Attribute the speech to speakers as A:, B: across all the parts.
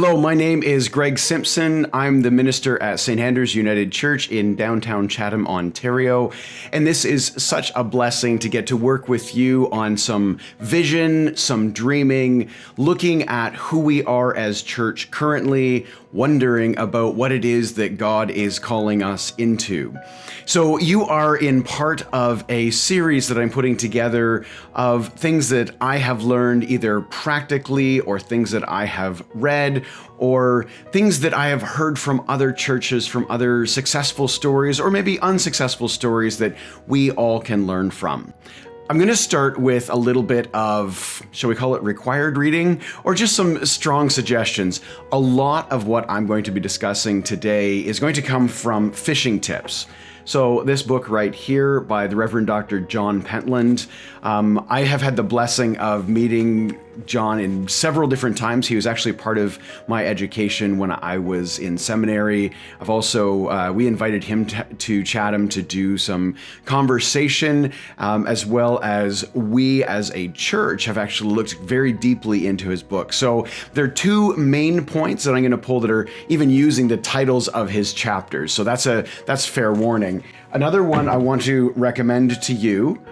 A: Hello, my name is Greg Simpson. I'm the minister at St. Andrew's United Church in downtown Chatham, Ontario. And this is such a blessing to get to work with you on some vision, some dreaming, looking at who we are as church currently, wondering about what it is that God is calling us into. So you are in part of a series that I'm putting together of things that I have learned either practically or things that I have read or things that I have heard from other churches, from other successful stories or maybe unsuccessful stories that we all can learn from. I'm going to start with a little bit of, shall we call it required reading, or just some strong suggestions. A lot of what I'm going to be discussing today is going to come from fishing tips. So this book right here by the Reverend Dr. John Pentland, I have had the blessing of meeting John in several different times. He was actually part of my education when I was in seminary. I've also, we invited him to Chatham to do some conversation, as well as we as a church have actually looked very deeply into his book. So there are two main points that I'm going to pull that are even using the titles of his chapters. So that's fair warning. Another one I want to recommend to you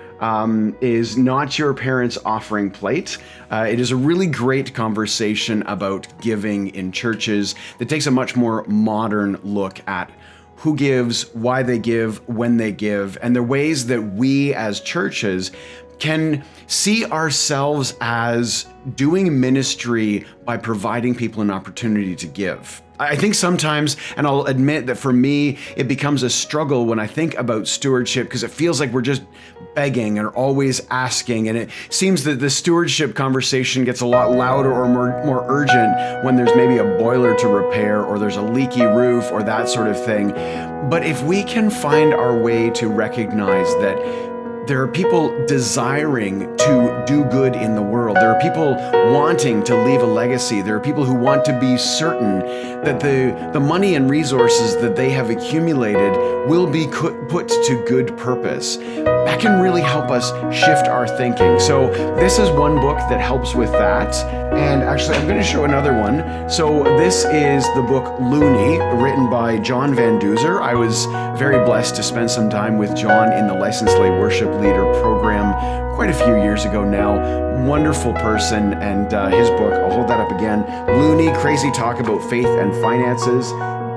A: is Not Your Parents' Offering Plate. It is a really great conversation about giving in churches that takes a much more modern look at who gives, why they give, when they give, and the ways that we as churches can see ourselves as doing ministry by providing people an opportunity to give. I think sometimes, and I'll admit that for me, it becomes a struggle when I think about stewardship because it feels like we're just begging or always asking, and it seems that the stewardship conversation gets a lot louder or more urgent when there's maybe a boiler to repair or there's a leaky roof or that sort of thing. But if we can find our way to recognize that there are people desiring to do good in the world. There are people wanting to leave a legacy. There are people who want to be certain that the money and resources that they have accumulated will be put to good purpose. That can really help us shift our thinking. So this is one book that helps with that. And actually, I'm going to show another one. So this is the book Looney, written by John Van Duzer. I was very blessed to spend some time with John in the Licensed Lay Worship Leader program quite a few years ago now. Wonderful person, and his book, I'll hold that up again, Looney, Crazy Talk About Faith and Finances.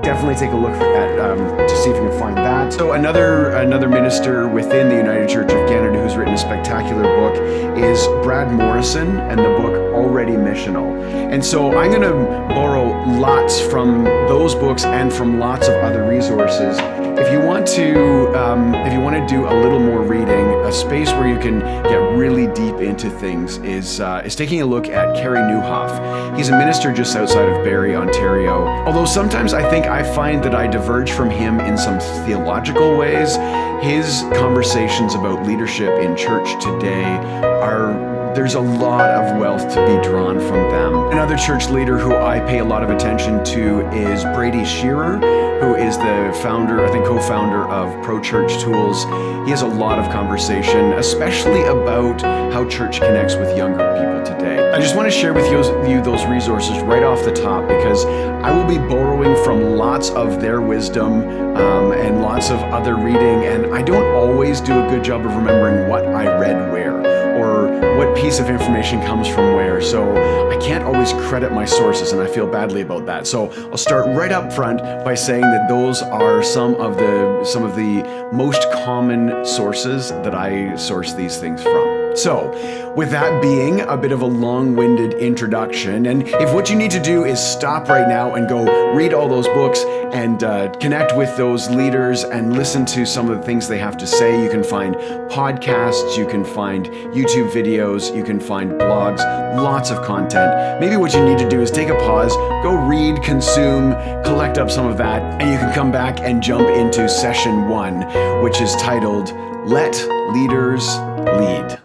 A: Definitely take a look at to see if you can find that. So another minister within the United Church of Canada who's written a spectacular book is Brad Morrison, and the book Already Missional. And so I'm going to borrow lots from those books and from lots of other resources. If you want to do a little more reading, a space where you can get really deep into things is taking a look at Kerry Newhoff. He's a minister just outside of Barrie, Ontario. Although sometimes I find that I diverge from him in some theological ways, his conversations about leadership in church today there's a lot of wealth to be drawn from them. Another church leader who I pay a lot of attention to is Brady Shearer, who is the founder, I think co-founder of Pro Church Tools. He has a lot of conversation, especially about how church connects with younger people today. I just want to share with you those resources right off the top because I will be borrowing from lots of their wisdom and lots of other reading, and I don't always do a good job of remembering what I read where, or what piece of information comes from where. So I can't always credit my sources, and I feel badly about that. So I'll start right up front by saying that those are some of the most common sources that I source these things from. So, with that being a bit of a long-winded introduction, and if what you need to do is stop right now and go read all those books and connect with those leaders and listen to some of the things they have to say, you can find podcasts, you can find YouTube videos, you can find blogs, lots of content. Maybe what you need to do is take a pause, go read, consume, collect up some of that, and you can come back and jump into session 1, which is titled, Let Leaders Lead.